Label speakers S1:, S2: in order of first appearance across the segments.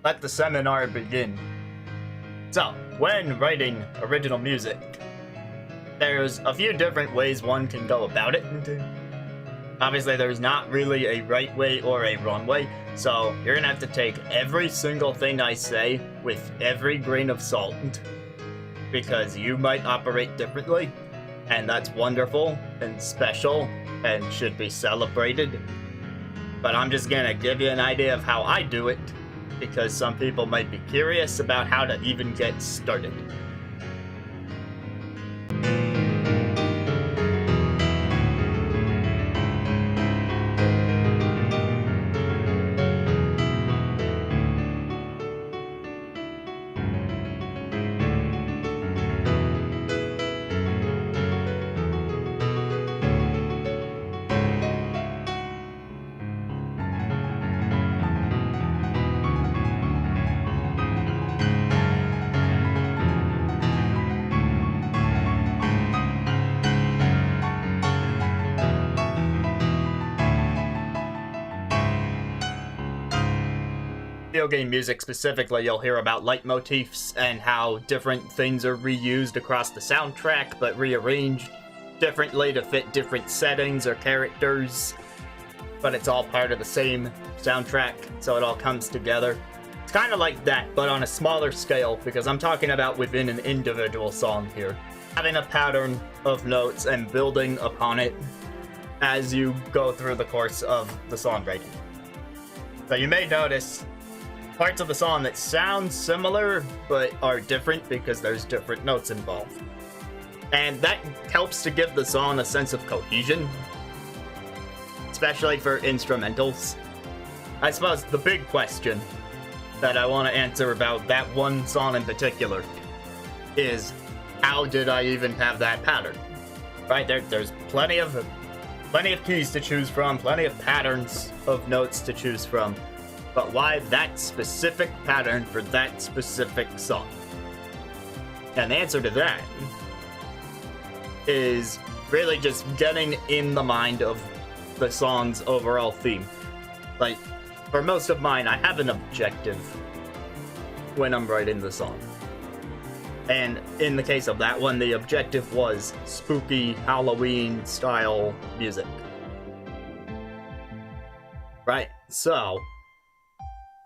S1: let the seminar begin. So, when writing original music, there's a few different ways one can go about it. Obviously, there's not really a right way or a wrong way, so you're gonna have to take every single thing I say with every grain of salt, because you might operate differently, and that's wonderful and special and should be celebrated. But I'm just gonna give you an idea of how I do it, because some people might be curious about how to even get started. Video game music specifically, you'll hear about leitmotifs and how different things are reused across the soundtrack, but rearranged differently to fit different settings or characters. But it's all part of the same soundtrack, so it all comes together. It's kind of like that, but on a smaller scale, because I'm talking about within an individual song here. Having a pattern of notes and building upon it as you go through the course of the songwriting. So you may notice parts of the song that sound similar, but are different because there's different notes involved. And that helps to give the song a sense of cohesion, especially for instrumentals. I suppose the big question that I want to answer about that one song in particular is, how did I even have that pattern? Right, there's plenty of keys to choose from, plenty of patterns of notes to choose from. But why that specific pattern for that specific song? And the answer to that is really just getting in the mind of the song's overall theme. Like, for most of mine, I have an objective when I'm writing the song. And in the case of that one, the objective was spooky Halloween style music. Right, so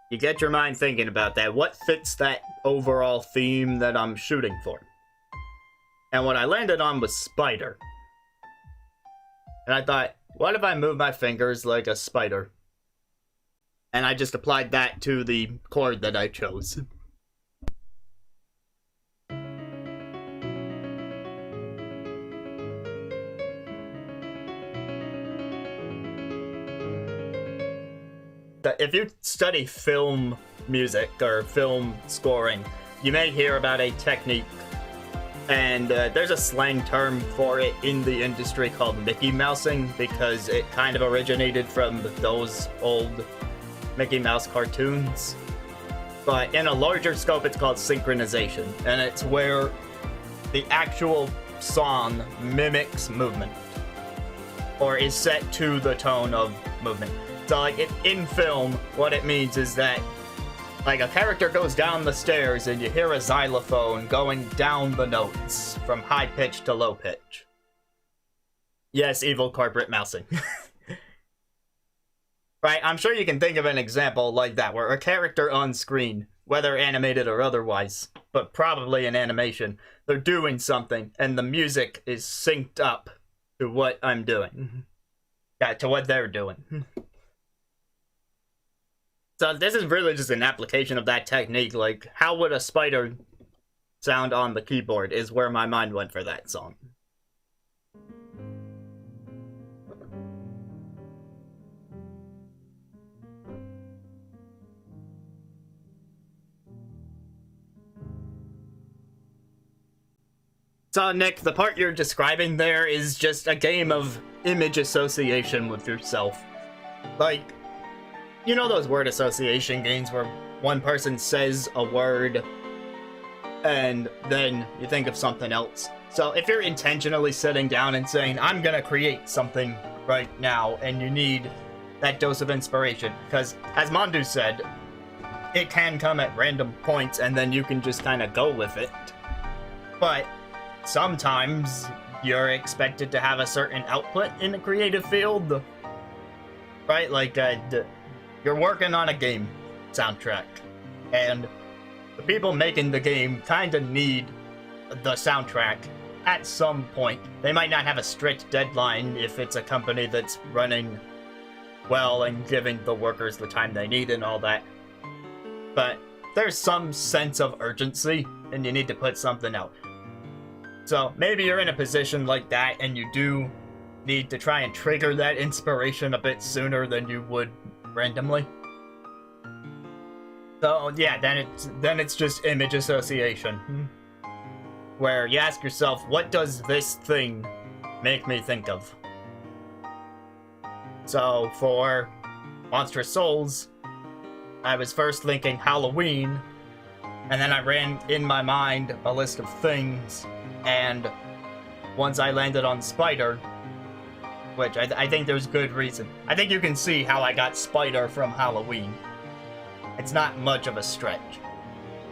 S1: you get your mind thinking about that. What fits that overall theme that I'm shooting for? And what I landed on was spider. And I thought, what if I move my fingers like a spider? And I just applied that to the chord that I chose. If you study film music or film scoring, you may hear about a technique, and there's a slang term for it in the industry called Mickey Mousing, because it kind of originated from those old Mickey Mouse cartoons. But in a larger scope, it's called synchronization, and it's where the actual song mimics movement, or is set to the tone of movement. So, like, in film, what it means is that, like, a character goes down the stairs and you hear a xylophone going down the notes from high pitch to low pitch. Yes, evil corporate mousing. Right, I'm sure you can think of an example like that, where a character on screen, whether animated or otherwise, but probably in animation, they're doing something, and the music is synced up to what I'm doing. Yeah, to what they're doing. So this is really just an application of that technique. Like, how would a spider sound on the keyboard is where my mind went for that song. So, Nick, the part you're describing there is just a game of image association with yourself. Like, you know those word association games where one person says a word and then you think of something else? So if you're intentionally sitting down and saying, I'm gonna create something right now, and you need that dose of inspiration, because as Mandu said, it can come at random points, and then you can just kind of go with it. But sometimes you're expected to have a certain output in the creative field, right? Like, you're working on a game soundtrack, and the people making the game kind of need the soundtrack at some point. They might not have a strict deadline if it's a company that's running well and giving the workers the time they need and all that. But there's some sense of urgency, and you need to put something out. So maybe you're in a position like that, and you do need to try and trigger that inspiration a bit sooner than you would randomly. So yeah, then it's just image association, where you ask yourself, what does this thing make me think of? So for Monstrous Souls, I was first thinking Halloween, and then I ran in my mind a list of things, and once I landed on Spider, which I think there's good reason. I think you can see how I got Spider from Halloween. It's not much of a stretch.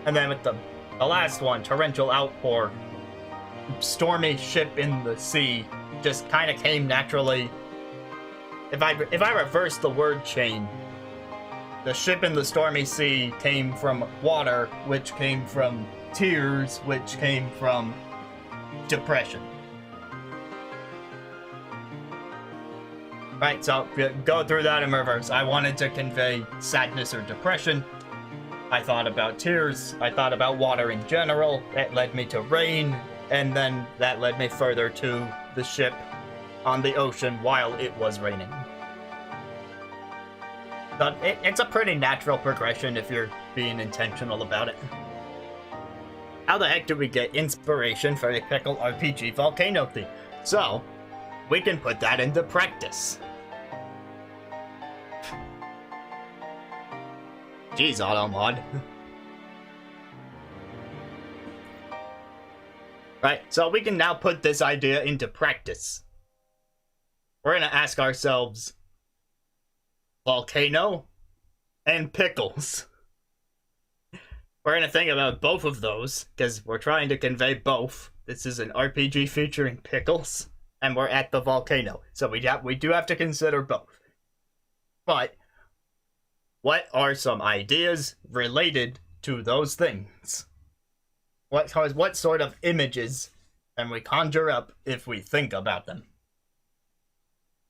S1: And then with the last one, Torrential Outpour, stormy ship in the sea, just kind of came naturally. If I reverse the word chain, the ship in the stormy sea came from water, which came from tears, which came from depression. Right, so go through that in reverse. I wanted to convey sadness or depression. I thought about tears. I thought about water in general. That led me to rain, and then that led me further to the ship on the ocean while it was raining. But it's a pretty natural progression if you're being intentional about it. How the heck do we get inspiration for a Pickle RPG volcano theme? So, we can put that into practice. Jeez, AutoMod. Right, so we can now put this idea into practice. We're gonna ask ourselves, volcano and pickles. We're gonna think about both of those, because we're trying to convey both. This is an RPG featuring pickles, and we're at the volcano, so we do have to consider both. But what are some ideas related to those things? What sort of images can we conjure up if we think about them?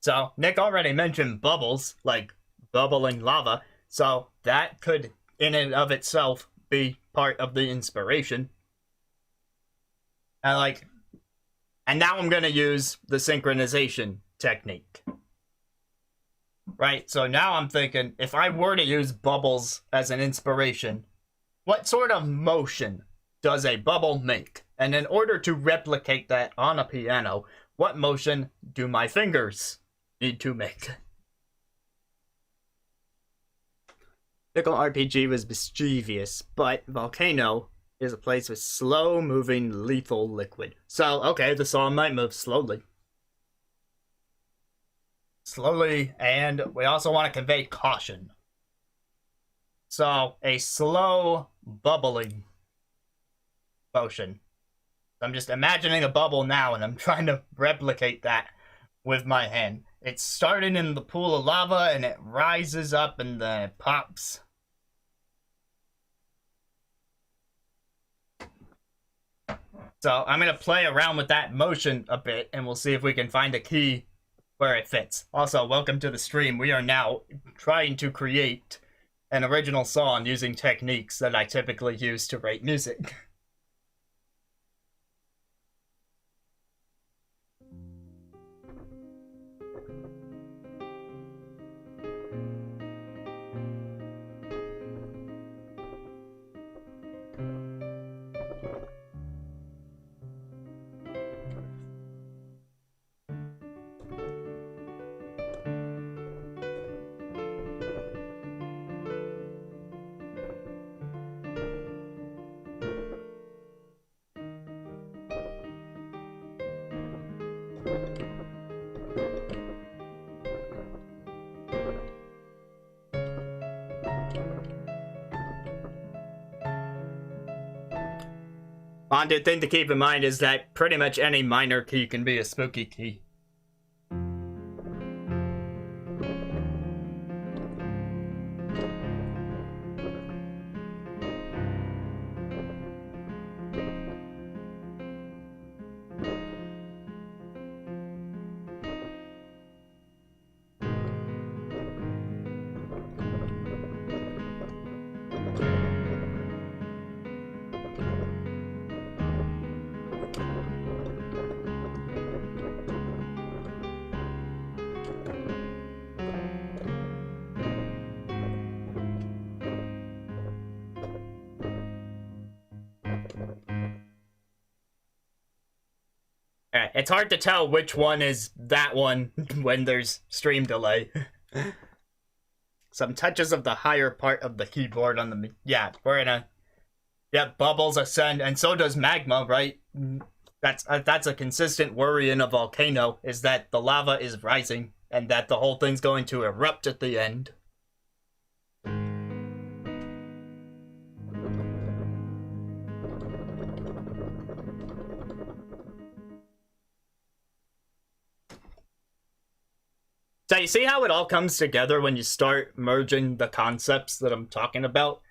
S1: So Nick already mentioned bubbles, like bubbling lava, so that could in and of itself be part of the inspiration. And now I'm gonna use the synchronization technique. Right, so now I'm thinking, if I were to use bubbles as an inspiration, what sort of motion does a bubble make? And in order to replicate that on a piano, what motion do my fingers need to make? Pickle RPG was mischievous, but volcano is a place with slow-moving lethal liquid. So, okay, the song might move slowly. And we also want to convey caution. So, a slow bubbling motion. I'm just imagining a bubble now, and I'm trying to replicate that with my hand. It's starting in the pool of lava, and it rises up, and then it pops. So I'm going to play around with that motion a bit, and we'll see if we can find a key where it fits. Also, welcome to the stream. We are now trying to create an original song using techniques that I typically use to write music. One thing to keep in mind is that pretty much any minor key can be a spooky key. It's hard to tell which one is that one when there's stream delay. Some touches of the higher part of the keyboard on the... Yeah, we're in a... Yeah, bubbles ascend, and so does magma, right? That's a consistent worry in a volcano, is that the lava is rising, and that the whole thing's going to erupt at the end. So you see how it all comes together when you start merging the concepts that I'm talking about?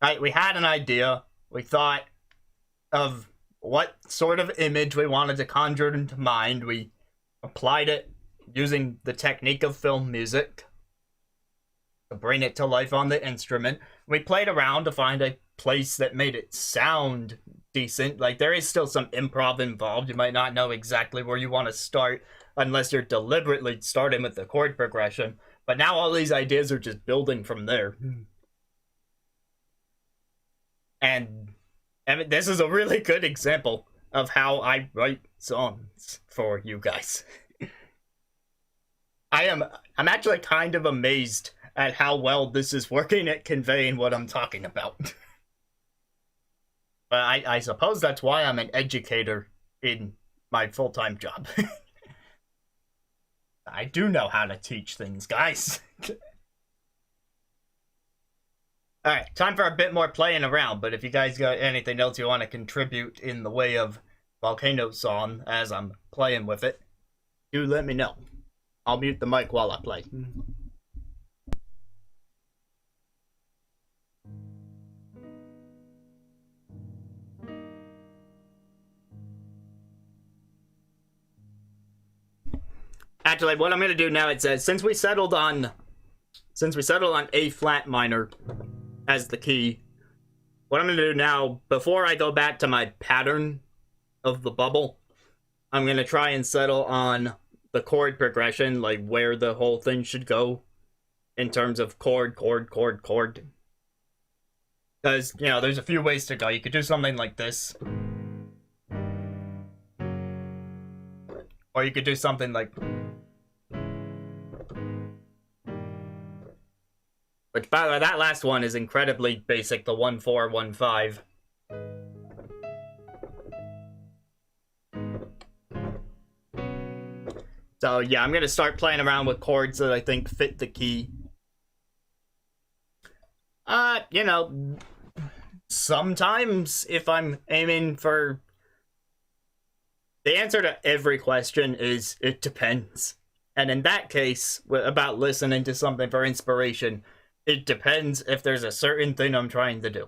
S1: Right, we had an idea. We thought of what sort of image we wanted to conjure into mind. We applied it using the technique of film music to bring it to life on the instrument. We played around to find a place that made it sound decent. Like, there is still some improv involved. You might not know exactly where you want to start unless you're deliberately starting with the chord progression. But now all these ideas are just building from there. And I mean, this is a really good example of how I write songs for you guys. I'm actually kind of amazed at how well this is working at conveying what I'm talking about. But I suppose that's why I'm an educator in my full-time job. I do know how to teach things, guys. Alright, time for a bit more playing around, but if you guys got anything else you want to contribute in the way of Volcano Song as I'm playing with it, do let me know. I'll mute the mic while I play. Actually, what I'm going to do now, it says, since we settled on A flat minor as the key, what I'm going to do now, before I go back to my pattern of the bubble, I'm going to try and settle on the chord progression, like where the whole thing should go in terms of chord. Because, you know, there's a few ways to go. You could do something like this. Or you could do something like... Which, by the way, that last one is incredibly basic, the 1-4-1-5. So, yeah, I'm going to start playing around with chords that I think fit the key. You know, sometimes if I'm aiming for... The answer to every question is, it depends. And in that case, about listening to something for inspiration, it depends if there's a certain thing I'm trying to do.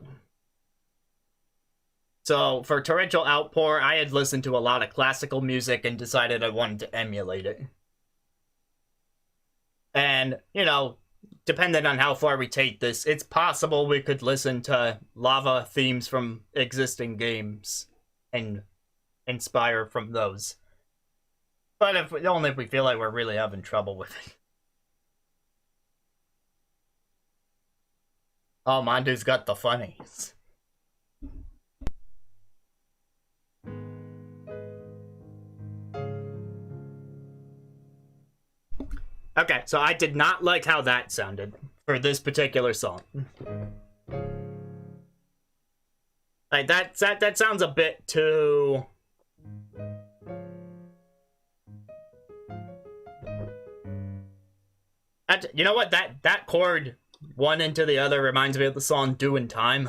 S1: So, for Torrential Outpour, I had listened to a lot of classical music and decided I wanted to emulate it. And, you know, depending on how far we take this, it's possible we could listen to lava themes from existing games and inspire from those. But only if we feel like we're really having trouble with it. Oh, Mandu's got the funnies. Okay, so I did not like how that sounded for this particular song. Like, that sounds a bit too... You know what? That chord, one into the other, reminds me of the song Do in Time.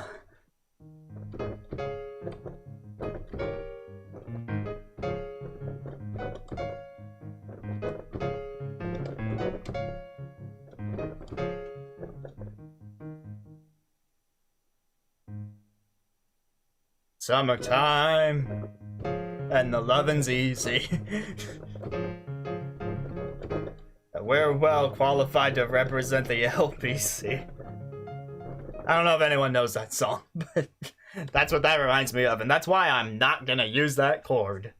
S1: Summertime, and the lovin's easy. We're well qualified to represent the LPC. I don't know if anyone knows that song, but that's what that reminds me of, and that's why I'm not gonna use that chord.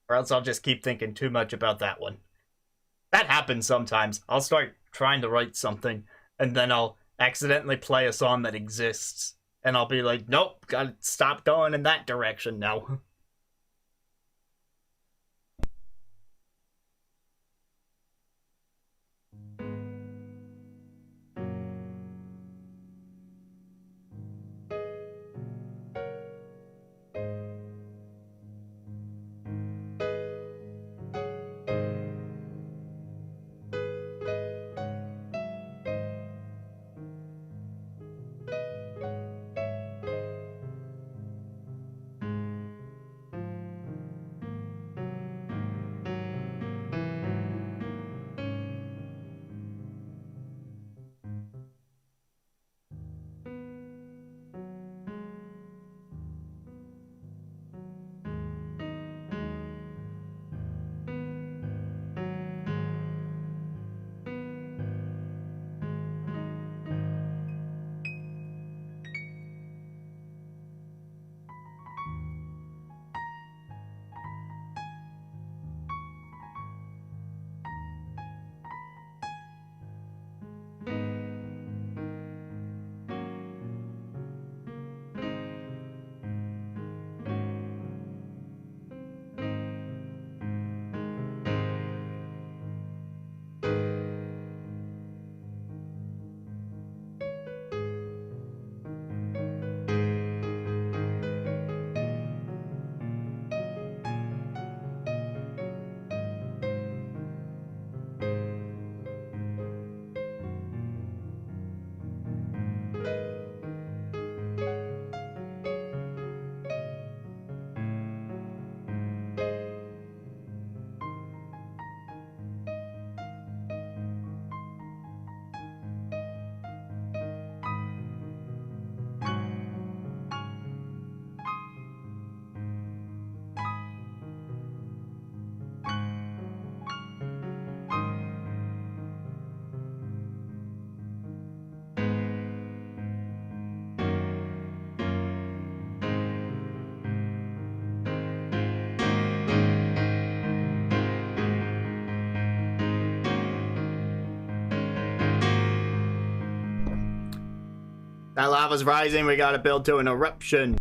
S1: Or else I'll just keep thinking too much about that one. That happens sometimes. I'll start trying to write something, and then I'll accidentally play a song that exists, and I'll be like, nope, gotta stop going in that direction now. That lava's rising, we gotta build to an eruption.